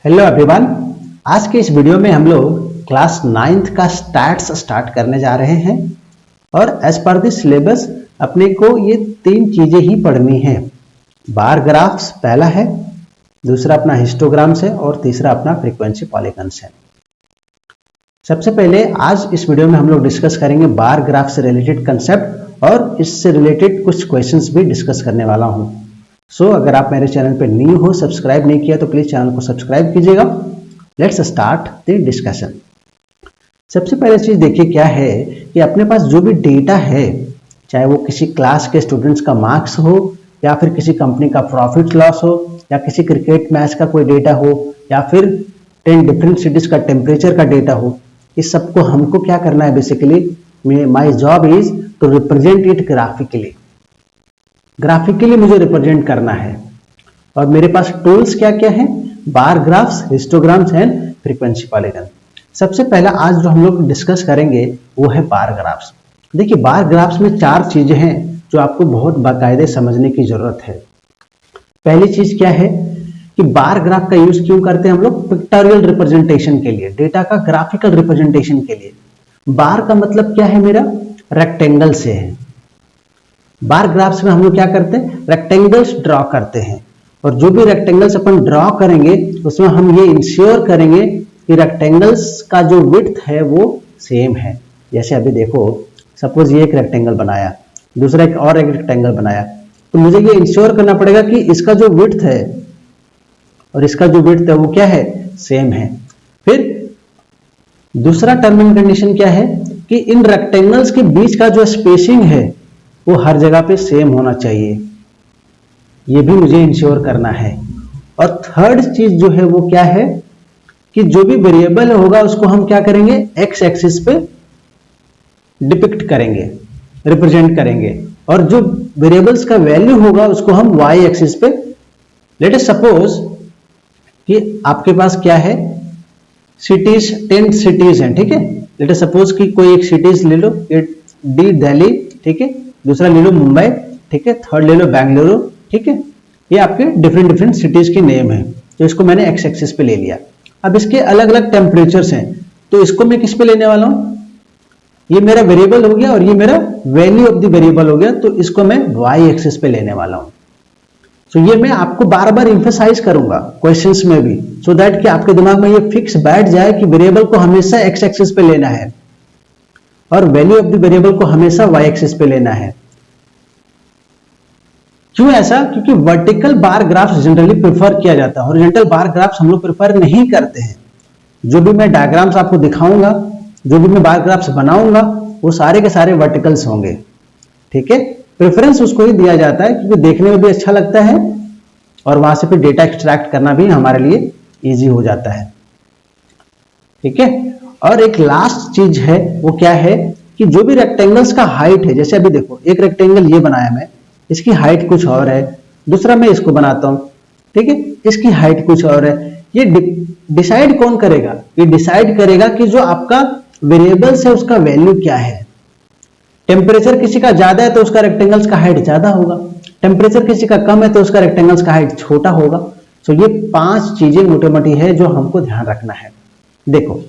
Hello everyone. आज के इस वीडियो में हम लोग क्लास 9th का स्टैट्स स्टार्ट करने जा रहे हैं और एज पर द सिलेबस अपने को ये 3 चीजें ही पढ़नी है। बार ग्राफ्स पहला है, दूसरा अपना हिस्टोग्राम्स है और तीसरा अपना फ्रीक्वेंसी पॉलीगन्स है। सबसे पहले आज इस वीडियो में हम लोग डिस्कस करेंगे बार ग्राफ से रिलेटेड कंसेप्ट और इससे रिलेटेड कुछ क्वेश्चंस भी डिस्कस करने वाला हूँ। अगर आप मेरे चैनल पे न्यू हो, सब्सक्राइब नहीं किया तो प्लीज चैनल को सब्सक्राइब कीजिएगा। Let's start the discussion. सबसे पहले चीज देखिए क्या है कि अपने पास जो भी डेटा है, चाहे वो किसी क्लास के स्टूडेंट्स का मार्क्स हो या फिर किसी कंपनी का प्रॉफिट लॉस हो या किसी क्रिकेट मैच का कोई डेटा हो या फिर 10 डिफरेंट सिटीज का टेम्परेचर का डेटा हो, इस सबको हमको क्या करना है basically my job is to represent it graphically मुझे रिप्रेजेंट करना है। और मेरे पास टूल्स क्या क्या हैं? Bar graphs, histograms and frequency polygon. सबसे पहला आज जो हम लोग डिस्कस करेंगे वो है बार ग्राफ्स। देखिए बार ग्राफ्स में 4 चीजें हैं जो आपको बहुत बाकायदे समझने की जरूरत है। पहली चीज क्या है कि बार ग्राफ का यूज क्यों करते हैं हम लोग? पिक्टोरियल रिप्रेजेंटेशन के लिए, डेटा का ग्राफिकल रिप्रेजेंटेशन के लिए। बार का मतलब क्या है मेरा? रेक्टेंगल से है। बार ग्राफ्स में हम लोग क्या करते हैं? रेक्टेंगल्स ड्रॉ करते हैं और जो भी रेक्टेंगल्स अपन ड्रॉ करेंगे उसमें हम ये इंश्योर करेंगे कि रेक्टेंगल्स का जो विड्थ है वो सेम है। जैसे अभी देखो, सपोज ये एक रेक्टेंगल बनाया, दूसरा एक और एक रेक्टेंगल बनाया, तो मुझे ये इंश्योर करना पड़ेगा कि इसका जो विड्थ है और इसका जो विड्थ है वो क्या है? सेम है। फिर दूसरा टर्म एंड कंडीशन क्या है कि इन रेक्टेंगल्स के बीच का जो स्पेसिंग है वो हर जगह पे सेम होना चाहिए, ये भी मुझे इंश्योर करना है। और थर्ड चीज जो है वो क्या है कि जो भी वेरिएबल होगा उसको हम क्या करेंगे? एक्स एक्सिस पे डिपिक्ट करेंगे, रिप्रेजेंट करेंगे, और जो वेरिएबल्स का वैल्यू होगा उसको हम वाई एक्सिस पे। लेट अस सपोज कि आपके पास क्या है? सिटीज, 10 सिटीज हैं, ठीक है। लेट अस सपोज कि कोई एक सिटीज ले लो, डी दिल्ली, ठीक है, दूसरा ले लो मुंबई, ठीक है, थर्ड ले लो बेंगलुरु, ठीक है। ये आपके डिफरेंट सिटीज के नेम है, तो इसको मैंने एक्स एक्सिस पे ले लिया। अब इसके अलग अलग टेम्परेचर्स हैं, तो इसको मैं किस पे लेने वाला हूं? ये मेरा वेरिएबल हो गया और ये मेरा वैल्यू ऑफ द वेरिएबल हो गया, तो इसको मैं वाई एक्सिस पे लेने वाला हूं। तो ये मैं आपको बार बार इंफेसाइज करूंगा क्वेश्चंस में भी, सो दैट कि आपके दिमाग में ये फिक्स बैठ जाए कि वेरिएबल को हमेशा एक्स एक्सिस पे लेना है और वैल्यू ऑफ द वेरिएबल को हमेशा वाई एक्सिस पे लेना है। क्यों ऐसा? क्योंकि vertical bar graphs generally prefer किया जाता है, हॉरिजॉन्टल बार ग्राफ्स हम लोग प्रेफर नहीं करते हैं। जो भी मैं डायग्राम्स आपको दिखाऊंगा, जो भी मैं बार ग्राफ्स बनाऊंगा, वो सारे के सारे वर्टिकल्स होंगे, ठीक है। प्रेफरेंस उसको ही दिया जाता है क्योंकि देखने में भी अच्छा लगता है और वहां से फिर डेटा एक्सट्रैक्ट करना भी हमारे लिए इजी हो जाता है, ठीक है। और एक लास्ट चीज है, वो क्या है कि जो भी रेक्टेंगल्स का हाइट है, जैसे अभी देखो एक रेक्टेंगल ये बनाया मैं, इसकी हाइट कुछ और है, दूसरा मैं इसको बनाता हूं, ठीक है, इसकी हाइट कुछ और है। ये डिसाइड कौन करेगा? ये डिसाइड करेगा कि जो आपका वेरिएबल्स है उसका वैल्यू क्या है। टेम्परेचर किसी का ज्यादा है तो उसका रेक्टेंगल्स का हाइट ज्यादा होगा, टेम्परेचर किसी का कम है तो उसका रेक्टेंगल्स का हाइट छोटा होगा। तो ये 5 चीजें मोटी मोटी है जो हमको ध्यान रखना है। देखो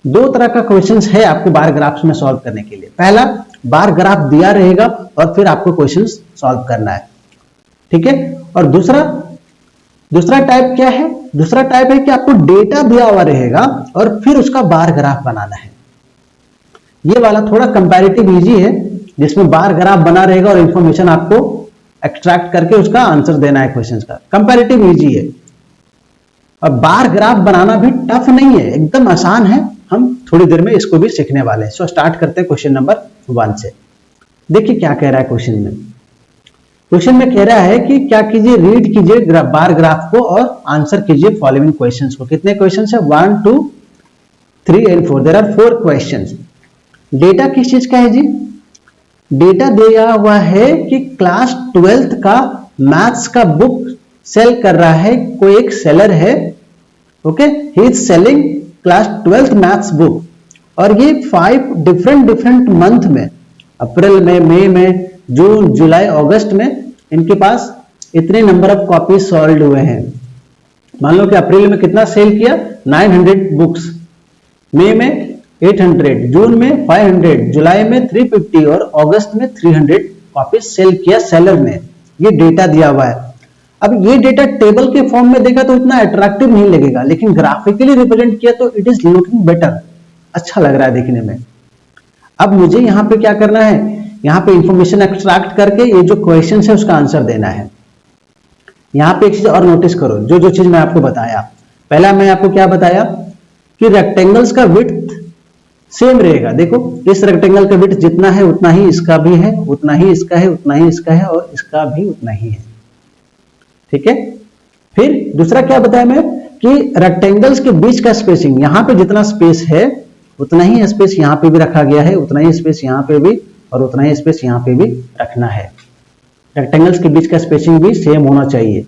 2 तरह का क्वेश्चंस है आपको बार ग्राफ्स में सॉल्व करने के लिए। पहला, बार ग्राफ दिया रहेगा और फिर आपको क्वेश्चंस सॉल्व करना है, ठीक है। और दूसरा टाइप क्या है? दूसरा टाइप है कि आपको डेटा दिया हुआ रहेगा और फिर उसका बार ग्राफ बनाना है। ये वाला थोड़ा कंपैरेटिव इजी है, जिसमें बार ग्राफ बना रहेगा और इंफॉर्मेशन आपको एक्सट्रैक्ट करके उसका आंसर देना है क्वेश्चंस का। कंपैरेटिव इजी है और बार ग्राफ बनाना भी टफ नहीं है, एकदम आसान है। हम थोड़ी देर में इसको भी सीखने वाले हैं। स्टार्ट करते हैं क्वेश्चन नंबर 1 से। देखिए क्या कह रहा है क्वेश्चन में। क्वेश्चन में कह रहा है कि क्या कीजिए? रीड कीजिए बार ग्राफ को और आंसर कीजिए फॉलोइंग क्वेश्चंस को। कितने क्वेश्चंस है? 1, 2, 3 and 4। There are 4 questions. Data किस चीज का है जी? डेटा दिया हुआ है कि क्लास 12th का मैथ्स का बुक सेल कर रहा है, कोई एक सेलर है, okay, he is selling class 12th maths book, और ये 5 डिफरेंट मंथ में, अप्रैल में, मई में, जून, जुलाई, अगस्त में इनके पास इतने नंबर ऑफ कॉपीज सोल्ड हुए हैं। मान लो कि अप्रैल में कितना सेल किया, 900 बुक्स, मई में 800, जून में 500, जुलाई में 350 और अगस्त में 300 कॉपीज सेल किया सेलर ने। ये डेटा दिया हुआ है। अब ये डेटा टेबल के फॉर्म में देखा तो इतना अट्रैक्टिव नहीं लगेगा, लेकिन ग्राफिकली रिप्रेजेंट किया तो इट इज लुकिंग बेटर, अच्छा लग रहा है देखने में। अब मुझे यहाँ पे क्या करना है, यहाँ पे इंफॉर्मेशन एक्सट्रैक्ट करके ये जो क्वेश्चन है उसका आंसर देना है। यहाँ पे एक चीज और नोटिस करो, जो चीज मैं आपको बताया, पहला मैं आपको क्या बताया कि रेक्टेंगल्स का विड्थ सेम रहेगा। देखो इस रेक्टेंगल का विड्थ जितना है उतना ही इसका भी है, उतना ही इसका है, उतना ही इसका है और इसका भी उतना ही है। ठीक है। फिर दूसरा क्या बताया मैं कि रेक्टेंगल्स के बीच का स्पेसिंग, यहां पे जितना स्पेस है उतना ही स्पेस यहां पे भी रखा गया है, उतना ही स्पेस यहां पे भी और उतना ही स्पेस यहां पे भी रखना है। रेक्टेंगल्स के बीच का स्पेसिंग भी सेम होना चाहिए।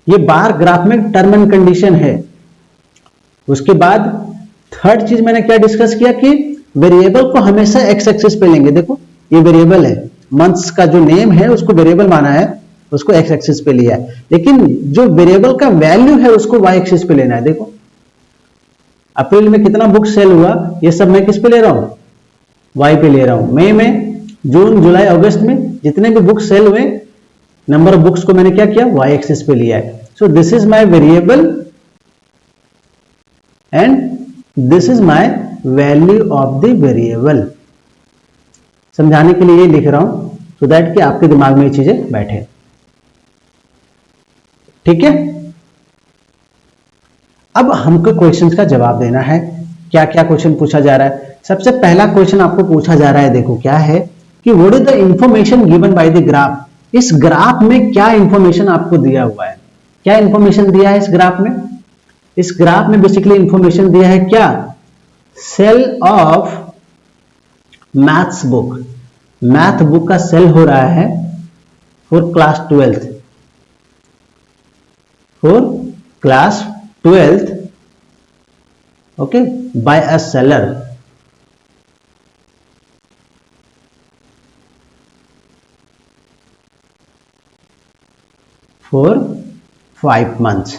ये बार ग्राफ में टर्म एंड कंडीशन है। उसके बाद थर्ड चीज मैंने क्या डिस्कस किया कि वेरिएबल को हमेशा एक्स एक्सिस पे लेंगे। देखो ये वेरिएबल है, मंथ्स का जो नेम है उसको वेरिएबल माना है, उसको एक्स एक्सिस पे लिया है, लेकिन जो वेरिएबल का वैल्यू है उसको वाई एक्सिस पे लेना है। देखो अप्रैल में कितना बुक सेल हुआ, ये सब मैं किस पे ले रहा हूं, वाई पे ले रहा हूं। मई में, जून, जुलाई, अगस्त में जितने भी बुक सेल हुए, नंबर ऑफ बुक्स को मैंने क्या किया, वाई एक्सिस पे लिया है। So this is my variable and this is my value of the variable. समझाने के लिए ये लिख रहा हूं सो दैट कि आपके दिमाग में ये चीजें बैठे। ठीक है। अब हमको क्वेश्चंस का जवाब देना है। क्या क्या क्वेश्चन पूछा जा रहा है। सबसे पहला क्वेश्चन आपको पूछा जा रहा है, देखो क्या है कि what is the information given by the graph. इस ग्राफ में क्या इंफॉर्मेशन आपको दिया हुआ है, क्या इंफॉर्मेशन दिया है इस ग्राफ में। इस ग्राफ में बेसिकली इंफॉर्मेशन दिया है क्या, sale of maths book. Math book का सेल हो रहा है for class 12th, for class 12th, okay, by a seller for 5 months।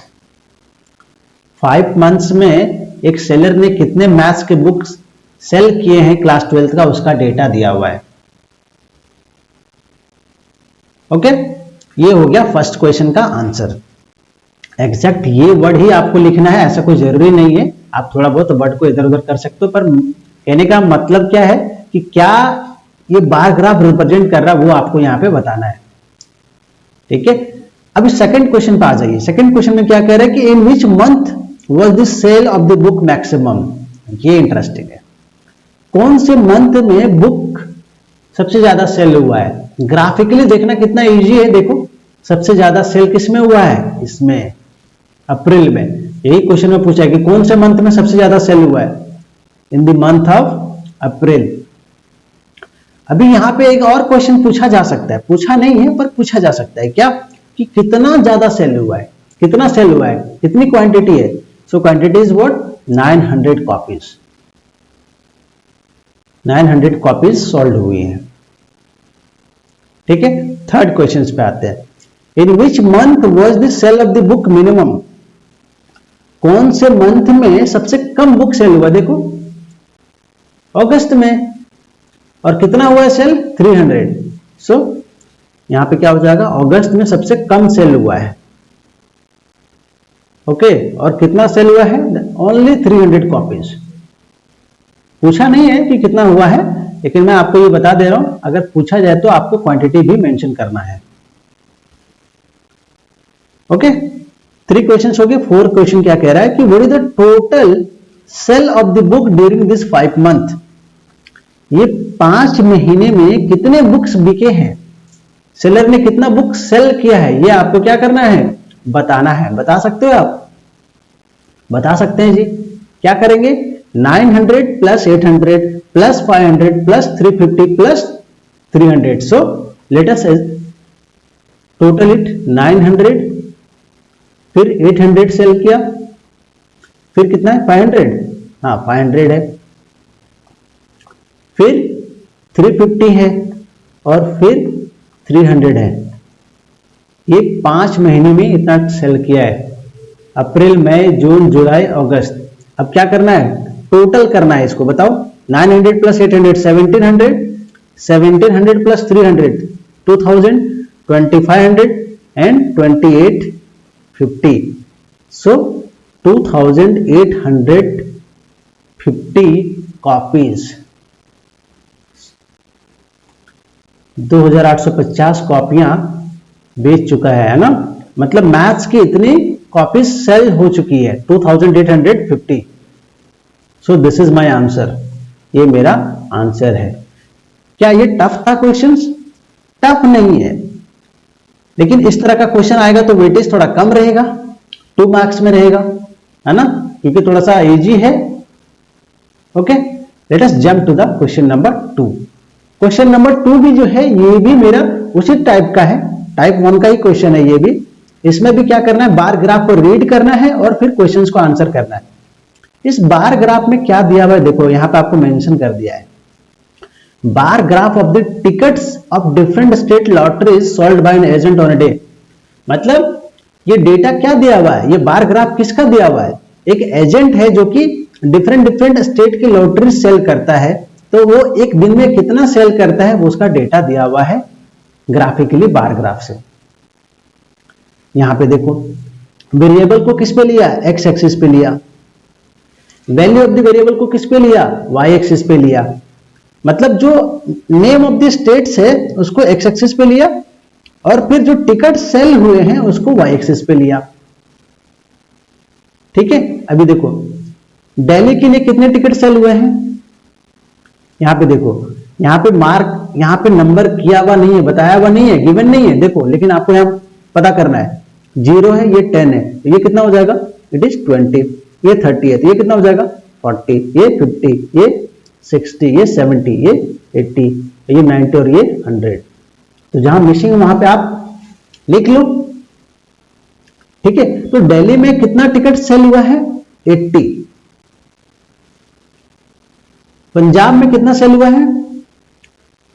5 months में एक सेलर ने कितने मैथ्स के बुक्स सेल किए हैं क्लास 12th का, उसका डेटा दिया हुआ है। ओके, ये हो गया फर्स्ट क्वेश्चन का आंसर। एग्जैक्ट ये वर्ड ही आपको लिखना है, ऐसा कोई जरूरी नहीं है, आप थोड़ा बहुत वर्ड को इधर उधर कर सकते हो, पर कहने का मतलब क्या है कि क्या ये बार ग्राफ रिप्रेजेंट कर रहा है वो आपको यहां पे बताना है। ठीक है। अभी सेकंड क्वेश्चन पे आ जाइए। सेकंड क्वेश्चन में क्या कह रहा है कि in which month was the sale of the book maximum. ये इंटरेस्टिंग है, कौन से मंथ में बुक सबसे ज्यादा सेल हुआ है। ग्राफिकली देखना कितना इजी है। देखो सबसे ज्यादा सेल किस में हुआ है, इसमें अप्रैल में। यही क्वेश्चन में पूछा है कि कौन से मंथ में सबसे ज्यादा सेल हुआ है, in the month of April. अभी यहां पे एक और क्वेश्चन पूछा जा सकता है, पूछा नहीं है पर पूछा जा सकता है, क्या कि कितना ज्यादा सेल हुआ है, कितना सेल हुआ है, कितनी क्वांटिटी है। So quantity is what, 900 copies. 900 copies sold हुई हैं। ठीक है। थर्ड क्वेश्चन पे आते हैं। In which month was the sale of the book minimum. कौन से मंथ में सबसे कम बुक सेल हुआ। देखो अगस्त में, और कितना हुआ है सेल, 300। सो यहां पे क्या हो जाएगा, अगस्त में सबसे कम सेल हुआ है। ओके, और कितना सेल हुआ है, ओनली 300 कॉपीज। पूछा नहीं है कि कितना हुआ है, लेकिन मैं आपको ये बता दे रहा हूं, अगर पूछा जाए तो आपको क्वांटिटी भी मेंशन करना है। ओके, 3 क्वेश्चन हो गए। 4th क्वेश्चन क्या कह रहा है कि what is the total sale of the book during this 5 month. ये 5 महीने में कितने बुक्स बिके हैं, सेलर ने कितना बुक सेल किया है, ये आपको क्या करना है, बताना है। बता सकते हो आप, बता सकते हैं जी। क्या करेंगे, 900 plus 800 plus 500 plus 350 plus 300। So let us total it 900, फिर 800 सेल किया, फिर कितना है 500, हाँ 500 है, फिर 350 है और फिर 300 है। ये 5 महीने में इतना सेल किया है। अप्रैल, मई, जून, जुलाई, अगस्त। अब क्या करना है, टोटल करना है इसको, बताओ। 900 plus 800 1700, 1700 plus 300 2000, 2500 and 2850। So 2850 copies, 2850 कॉपियां बेच चुका है ना। मतलब मैथ्स की इतनी कॉपीज सेल हो चुकी है, 2850। So this is my answer, ये मेरा आंसर है। क्या ये टफ था क्वेश्चंस? टफ नहीं है, लेकिन इस तरह का क्वेश्चन आएगा तो वेटेज थोड़ा कम रहेगा, 2 मार्क्स में रहेगा, है ना, क्योंकि थोड़ा सा इजी है। Okay, let us jump to the question number 2। Question number 2 भी जो है ये भी मेरा उसी टाइप का है, टाइप 1 का ही क्वेश्चन है ये भी। इसमें भी क्या करना है, बार ग्राफ को रीड करना है और फिर क्वेश्चंस को आंसर करना है। इस बार ग्राफ में क्या दिया हुआ है देखो, यहां पे आपको मेंशन कर दिया है, bar graph of the tickets of different state lotteries sold by an agent on a day. मतलब ये डेटा क्या दिया हुआ है, ये बार ग्राफ किसका दिया हुआ है, एक एजेंट है जो कि डिफरेंट स्टेट की लॉटरी सेल करता है, तो वो एक दिन में कितना सेल करता है वो उसका डेटा दिया हुआ है ग्राफिकली बार ग्राफ से। यहां पे देखो, वेरिएबल को किस पे लिया, एक्स एक्सिस पे लिया, वैल्यू ऑफ द वेरिएबल को किस पे लिया, वाई एक्सिस पे लिया। मतलब जो नेम ऑफ द स्टेट्स है उसको एक्स एक्सिस पे लिया और फिर जो टिकट सेल हुए हैं उसको वाई एक्सिस पे लिया। ठीक है, अभी देखो दिल्ली के लिए कितने टिकट सेल हुए हैं, यहां पे देखो, यहां पे मार्क, यहां पे नंबर किया हुआ नहीं है, बताया हुआ नहीं है, गिवन नहीं है देखो, लेकिन आपको यहां पता करना है। 0 है, ये 10 है, तो ये कितना हो जाएगा, इट इज 20। ये 30 है तो ये कितना हो जाएगा 40, ये 50, ये 60, ये 70, ये 80, ये 90 और ये 100। तो जहां मिसिंग वहां पे आप लिख लो। ठीक है, तो दिल्ली में कितना टिकट सेल हुआ है, 80। पंजाब में कितना सेल हुआ है,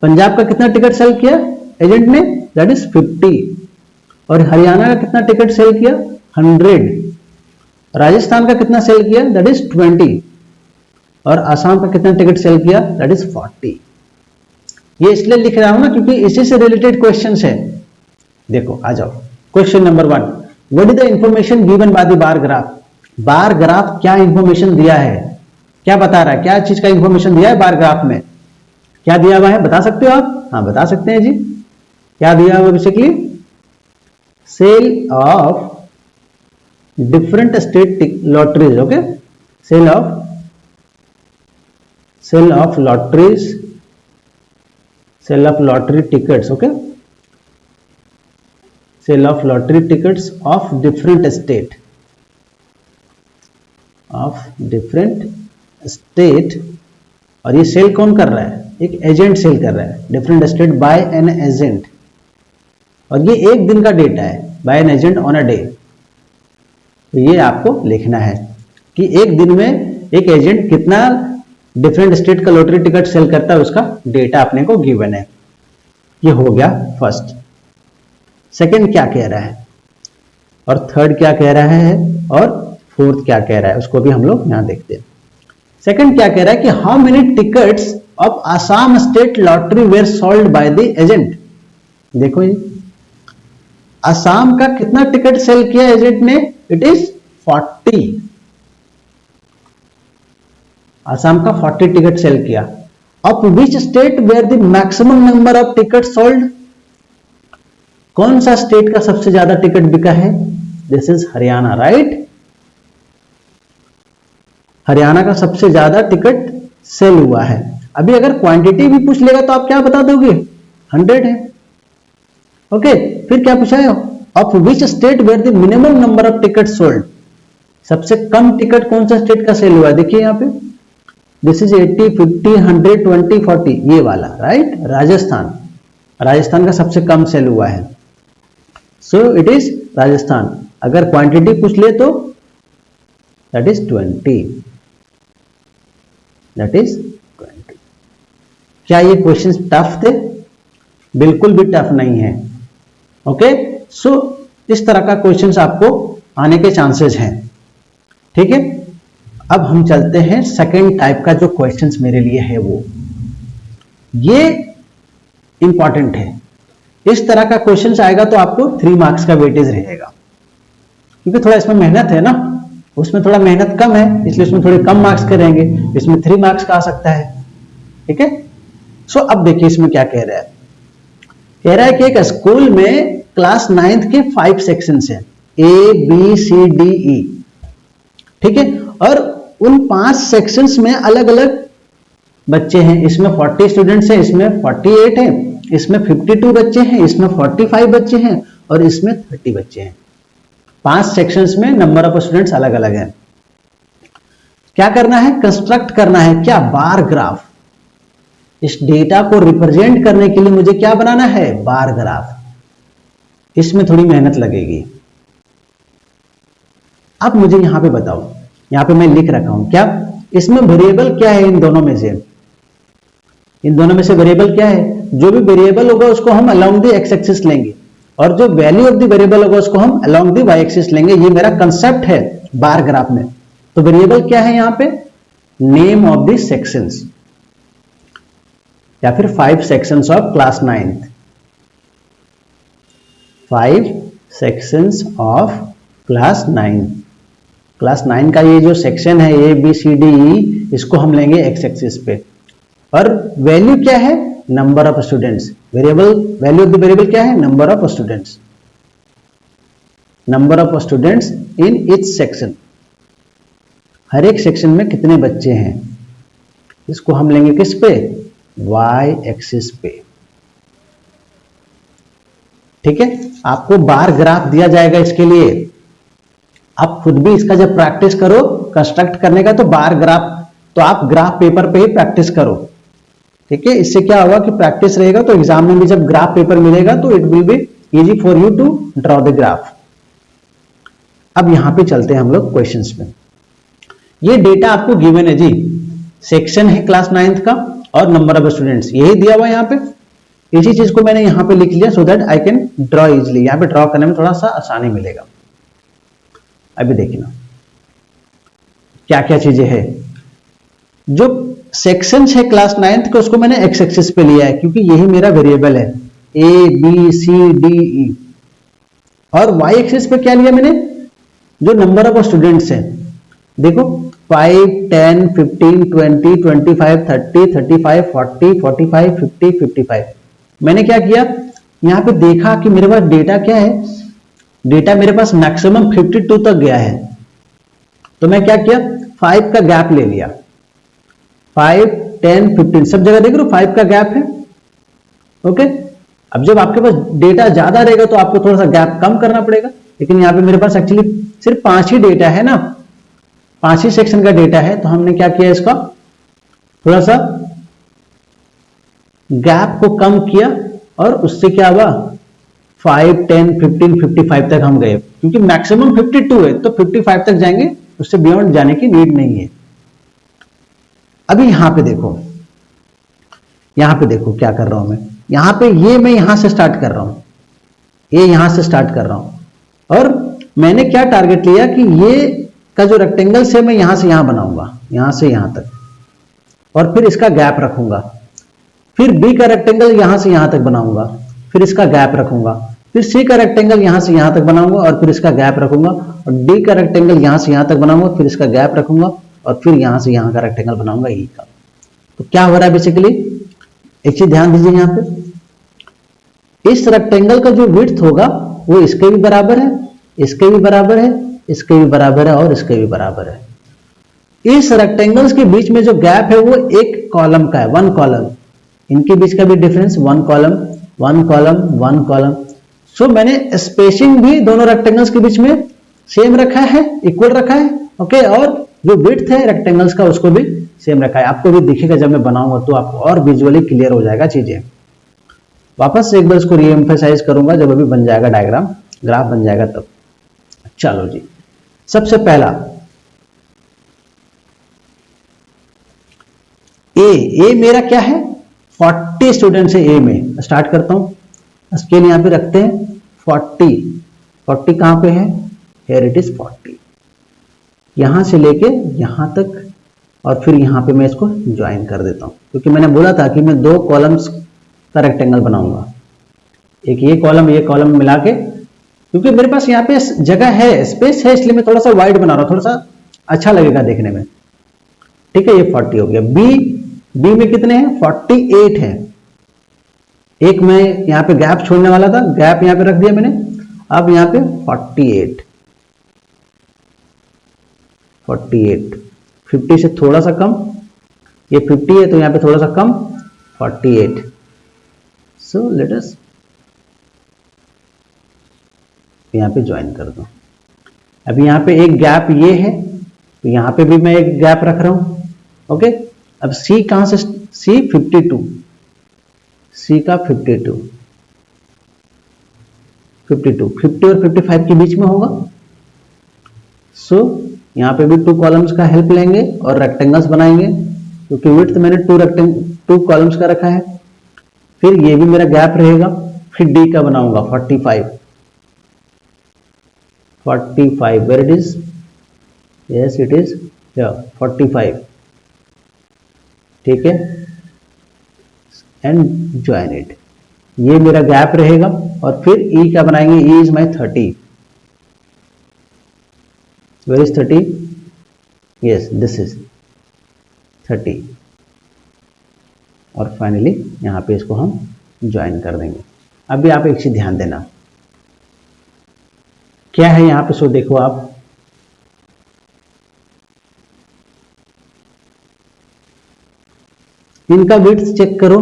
पंजाब का कितना टिकट सेल किया एजेंट ने, दैट इज 50। और हरियाणा का कितना टिकट सेल किया, 100। राजस्थान का कितना सेल किया, दैट इज 20। और असम का कितना टिकट सेल किया, दैट इज 40। ये इसलिए लिख रहा हूं ना क्योंकि इसी से रिलेटेड क्वेश्चंस है। देखो आ जाओ, question number 1, what is the information given by the bar graph. Bar graph क्या इंफॉर्मेशन दिया है, क्या बता रहा है, क्या चीज का इंफॉर्मेशन दिया है बार ग्राफ में, क्या दिया हुआ है, बता सकते हो आप? हाँ बता सकते हैं जी, क्या दिया हुआ basically, sale of different state lotteries. Okay, sale of lotteries, sale of lottery tickets. Okay, sale of lottery tickets of different state, और ये सेल कौन कर रहा है, एक एजेंट सेल कर रहा है, different state by an agent. और ये एक दिन का डेटा है, by an agent on a day. तो ये आपको लिखना है कि एक दिन में एक एजेंट कितना डिफरेंट स्टेट का लॉटरी टिकट सेल करता है, उसका डेटा अपने को गिवन है। ये हो गया फर्स्ट। सेकंड क्या कह रहा है, और थर्ड क्या कह रहा है, और फोर्थ क्या कह रहा है, उसको भी हम लोग यहां देखते हैं। सेकंड क्या कह रहा है कि how many tickets of Assam state lottery were sold by the agent. देखो ये आसाम का कितना टिकट सेल किया एजेंट ने, इट इज 40। आसाम का 40 टिकट सेल किया। Of which state were the maximum number of ticket sold, कौन सा स्टेट का सबसे ज्यादा टिकट बिका है, this is Haryana, right. Haryana का सबसे ज्यादा टिकट सेल हुआ है। अभी अगर क्वांटिटी भी पूछ लेगा तो आप क्या बता दोगे, 100 है। ओके, फिर क्या पूछा है, of which state were the minimum number of ticket sold, सबसे कम टिकट कौन सा स्टेट का सेल हुआ है, देखिए यहां पे, दिस इज 80, 50, 100, 20, 40, ये वाला, राइट, राजस्थान। राजस्थान का सबसे कम सेल हुआ है, सो इट इज राजस्थान। अगर क्वांटिटी पूछ ले तो दैट इज 20, दैट इज 20। क्या ये क्वेश्चन टफ थे, बिल्कुल भी टफ नहीं है। ओके, सो इस तरह का क्वेश्चंस आपको आने के चांसेस हैं। ठीक है, अब हम चलते हैं सेकेंड टाइप का जो क्वेश्चंस मेरे लिए है वो ये इंपॉर्टेंट है। इस तरह का क्वेश्चंस आएगा तो आपको 3 मार्क्स का वेटेज रहेगा, क्योंकि थोड़ा इसमें मेहनत है ना, उसमें थोड़ा मेहनत कम है इसलिए उसमें थोड़े कम मार्क्स करेंगे, इसमें 3 मार्क्स का आ सकता है। ठीक है, सो अब देखिए इसमें क्या कह रहा है। कह रहा है कि एक स्कूल में क्लास 9th के 5 सेक्शंस हैं, ABCDE। ठीक है, और उन 5 सेक्शंस में अलग अलग बच्चे हैं। इसमें 40 स्टूडेंट्स हैं, इसमें 48 हैं, इसमें 52 बच्चे हैं, इसमें 45 बच्चे हैं और इसमें 30 बच्चे हैं। 5 सेक्शंस में नंबर ऑफ स्टूडेंट्स अलग अलग हैं। क्या करना है, कंस्ट्रक्ट करना है क्या, बार ग्राफ। इस डेटा को रिप्रेजेंट करने के लिए मुझे क्या बनाना है, बार ग्राफ। इसमें थोड़ी मेहनत लगेगी। अब मुझे यहां पे बताओ, यहां पे मैं लिख रखा हूं क्या, इसमें वेरिएबल क्या है, इन दोनों में से, इन दोनों में से वेरिएबल क्या है। जो भी वेरिएबल होगा उसको हम अलोंग द एक्स एक्सिस लेंगे और जो वैल्यू ऑफ द वेरिएबल होगा उसको हम अलोंग द वाई एक्सिस लेंगे। ये मेरा कंसेप्ट है बार ग्राफ में। तो वेरिएबल क्या है यहां पे, नेम ऑफ द सेक्शंस या फिर 5 sections of class 9th, 5 sections of class 9। Class 9 का ये जो सेक्शन है ABCDE, इसको हम लेंगे एक्स एक्सिस पे। और वैल्यू क्या है, number of students. Variable value of the variable क्या है, number of students, number of students in each section. हर एक सेक्शन में कितने बच्चे हैं, इसको हम लेंगे किस पे, वाई एक्सिस पे। ठीक है, आपको बार ग्राफ दिया जाएगा इसके लिए। आप खुद भी इसका जब प्रैक्टिस करो कंस्ट्रक्ट करने का, तो बार ग्राफ तो आप ग्राफ पेपर पे ही प्रैक्टिस करो। ठीक है, इससे क्या होगा कि प्रैक्टिस रहेगा तो एग्जाम में भी जब ग्राफ पेपर मिलेगा तो it will be easy for you to draw the graph. अब यहां पे चलते हैं हम लोग क्वेश्चंस में। ये डेटा आपको गिवन है जी, सेक्शन है क्लास 9th का और नंबर ऑफ स्टूडेंट्स यही दिया हुआ है यहां पे। इसी चीज को मैंने यहां पे लिख लिया so that I can draw easily. यहां पे ड्रॉ करने में थोड़ा सा आसानी मिलेगा। अभी देखना क्या क्या चीजें हैं। जो सेक्शंस है क्लास 9th के उसको मैंने एक्स एक्सिस पे लिया है क्योंकि यही मेरा वेरिएबल है ABCDE। और वाई एक्सिस पे क्या लिया मैंने, जो नंबर ऑफ स्टूडेंट्स हैं। देखो 5, 10, 15, 20, 25, 30, 35, 40, 45, 50, 55। मैंने क्या किया, यहां पे देखा कि मेरे पास डेटा क्या है, डेटा मेरे पास मैक्सिमम 52 तक गया है। तो मैं क्या किया, 5 का गैप ले लिया। 5, 10, 15 सब जगह देख रहे हो 5 का गैप है। ओके, अब जब आपके पास डेटा ज्यादा रहेगा तो आपको थोड़ा सा गैप कम करना पड़ेगा, लेकिन यहां पे मेरे पास एक्चुअली सिर्फ 5 ही डेटा है ना, 5 ही सेक्शन का डेटा है। तो हमने क्या किया, इसका थोड़ा सा गैप को कम किया और उससे क्या हुआ 5, 10, 15, 55 तक हम गए। क्योंकि मैक्सिमम 52 है तो 55 तक जाएंगे, उससे बियॉन्ड जाने की नीड नहीं है। अभी यहां पे देखो, यहां पे देखो क्या कर रहा हूं मैं। यहां पे ये मैं यहां से स्टार्ट कर रहा हूं, ये यहां से स्टार्ट कर रहा हूं और मैंने क्या टारगेट लिया कि ये का जो रेक्टेंगल है मैं यहां से यहां बनाऊंगा, यहां से यहां तक, और फिर इसका गैप रखूंगा। फिर बी का रेक्टेंगल यहां से यहां तक बनाऊंगा, फिर इसका गैप रखूंगा। फिर सी का रेक्टेंगल यहां से यहां तक बनाऊंगा और फिर इसका गैप रखूंगा। और डी का रेक्टेंगल यहां से यहां तक बनाऊंगा, फिर इसका गैप रखूंगा और फिर यहां से यहां का रेक्टेंगल बनाऊंगा ई का। तो क्या हो रहा है बेसिकली, एक चीज ध्यान दीजिए यहां पे, इस रेक्टेंगल का जो विड्थ होगा वो इसके भी बराबर है, इसके भी बराबर है, इसके भी बराबर है और इसके भी बराबर है। इस रेक्टेंगल्स के बीच में जो गैप है वो एक कॉलम का है, 1 कॉलम। इनके बीच का भी डिफरेंस 1 कॉलम, 1 कॉलम, 1 कॉलम। सो मैंने स्पेसिंग भी दोनों रेक्टेंगल्स के बीच में सेम रखा है, इक्वल रखा है। ओके, और जो विड्थ है रेक्टेंगल्स का उसको भी सेम रखा है। आपको भी दिखेगा जब मैं बनाऊंगा तो आपको और विजुअली क्लियर हो जाएगा चीजें। वापस से एक बार इसको रीएम्फसाइज करूंगा जब अभी बन जाएगा डायग्राम, ग्राफ बन जाएगा तब। चलो जी, सबसे पहला ए मेरा क्या है, 40 स्टूडेंट्स है। ए में स्टार्ट करता हूं, स्केल यहां पे रखते हैं 40 कहां पे है, हियर इट इज 40। यहां से लेके यहां तक और फिर यहां पे मैं इसको ज्वाइन कर देता हूं, क्योंकि मैंने बोला था कि मैं 2 कॉलम्स का रेक्टेंगल बनाऊंगा, एक ये कॉलम मिला के, क्योंकि मेरे पास यहाँ पे जगह है, स्पेस है, इसलिए मैं थोड़ा सा वाइड बना रहा हूं, थोड़ा सा अच्छा लगेगा देखने में। ठीक है, ये 40 हो गया। बी में कितने हैं? 48 है। एक मैं यहां पे गैप छोड़ने वाला था, गैप यहां पे रख दिया मैंने। अब यहां पे 48 50 से थोड़ा सा कम, ये 50 है तो यहां पे थोड़ा सा कम 48। सो लेट अस यहां पे ज्वाइन कर दो। अब यहां पे एक गैप ये है तो यहां पे भी मैं एक गैप रख रहा हूं। ओके, अब सी कहां से? सी 52, सी का 52 50 और 55 के बीच में होगा। सो यहां पे भी 2 कॉलम्स का हेल्प लेंगे और रेक्टेंगल्स बनाएंगे, क्योंकि विड्थ मैंने 2 कॉलम्स का रखा है। फिर ये भी मेरा गैप रहेगा। फिर डी का बनाऊंगा 45 where it is? Yes, it is here 45। ठीक है, एंड ज्वाइन इट। ये मेरा गैप रहेगा। और फिर ई का बनाएंगे। E is my 30। Where is 30? Yes, this is 30। और फाइनली यहां पे इसको हम ज्वाइन कर देंगे। अभी आप एक चीज ध्यान देना, क्या है यहां पे? सो देखो आप, इनका विड्थ चेक करो,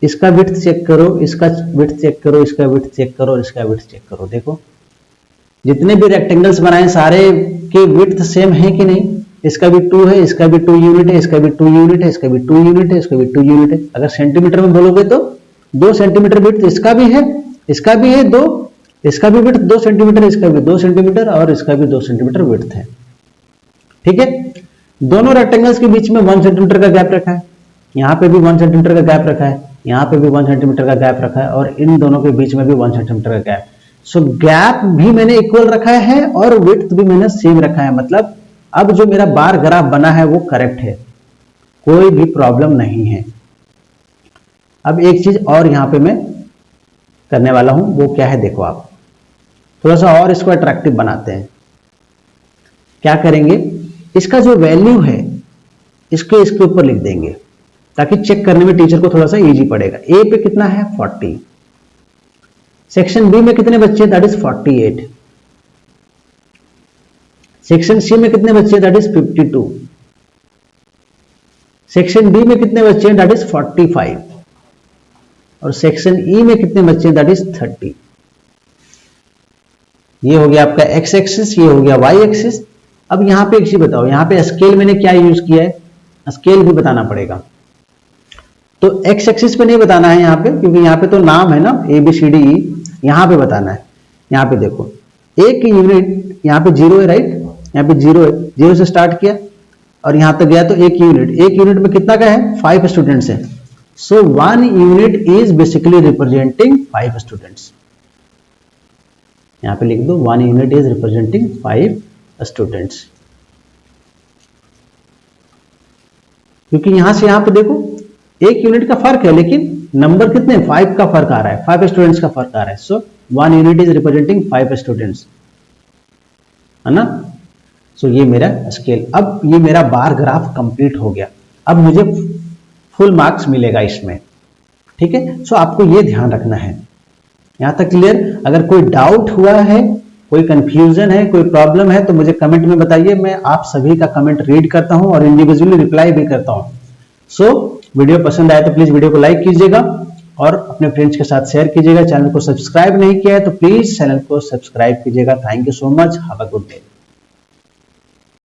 इसका विड्थ चेक करो, इसका विड्थ चेक करो, इसका विड्थ चेक करो और इसका विड्थ चेक करो। देखो जितने भी रेक्टेंगल्स बनाए सारे के विड्थ सेम है कि नहीं? इसका भी 2 है, इसका भी 2 यूनिट है, इसका भी 2 यूनिट है, इसका भी 2 यूनिट है, इसका भी 2 यूनिट है। अगर सेंटीमीटर में बोलोगे तो 2 सेंटीमीटर विड्थ इसका भी है, इसका भी है 2, इसका भी विड्थ 2 सेंटीमीटर, इसका भी 2 सेंटीमीटर और इसका भी 2 सेंटीमीटर विड्थ है। ठीक है, दोनों रेक्टेंगल्स के बीच में 1 सेंटीमीटर का गैप रखा है, यहां पे भी 1 सेंटीमीटर का गैप रखा है, यहां पे भी 1 सेंटीमीटर का गैप रखा है और इन दोनों के बीच में भी 1 सेंटीमीटर का गैप। सो गैप भी मैंने इक्वल रखा है और विड्थ भी मैंने सेम रखा है। मतलब अब जो मेरा बार ग्राफ बना है वो करेक्ट है, कोई भी प्रॉब्लम नहीं है। अब एक चीज और यहां पे मैं करने वाला हूं, वो क्या है देखो आप, थोड़ा सा और इसको अट्रैक्टिव बनाते हैं। क्या करेंगे, इसका जो वैल्यू है इसके ऊपर लिख देंगे ताकि चेक करने में टीचर को थोड़ा सा इजी पड़ेगा। ए पे कितना है? 40। सेक्शन बी में कितने बच्चे? That is 48। सेक्शन सी में कितने बच्चे? That is 52। सेक्शन डी में कितने बच्चे? That is 45। और सेक्शन ई में कितने बच्चे? That is 30। ये हो गया आपका एक्स एक्सिस, ये हो गया वाई एक्सिस। अब यहां पे एक चीज बताओ, यहां पे स्केल मैंने क्या यूज किया है? स्केल भी बताना पड़ेगा। तो एक्स एक्सिस पे नहीं बताना है यहां पे, क्योंकि यहां पे तो नाम है ना A B C D E, यहां पे बताना है। यहां पे देखो एक यूनिट यहां पे 0 है, राइट? यहां पे 0 है, 0 से स्टार्ट किया और यहां तक गया तो एक यूनिट में कितना का है? 5 स्टूडेंट्स है। सो 1 unit is basically representing 5 students. यहां पे लिख दो 1 यूनिट इज रिप्रेजेंटिंग 5 स्टूडेंट्स। क्योंकि यहां से यहां पे देखो एक यूनिट का फर्क है, लेकिन नंबर कितने? 5 का फर्क आ रहा है, 5 स्टूडेंट्स का फर्क आ रहा है। सो 1 यूनिट इज रिप्रेजेंटिंग 5 स्टूडेंट्स, है ना? सो ये मेरा स्केल। अब ये मेरा बार ग्राफ कंप्लीट हो गया। अब मुझे फुल मार्क्स मिलेगा इसमें। ठीक है, सो आपको ये ध्यान रखना है। यहां तक क्लियर? अगर कोई डाउट हुआ है, कोई कंफ्यूजन है, कोई प्रॉब्लम है तो मुझे कमेंट में बताइए। मैं आप सभी का कमेंट रीड करता हूं और इंडिविजुअली रिप्लाई भी करता हूं। सो वीडियो पसंद आए तो प्लीज वीडियो को लाइक कीजिएगा और अपने फ्रेंड्स के साथ शेयर कीजिएगा। चैनल को सब्सक्राइब नहीं किया है तो प्लीज चैनल को सब्सक्राइब कीजिएगा। Thank you so much, have a good day.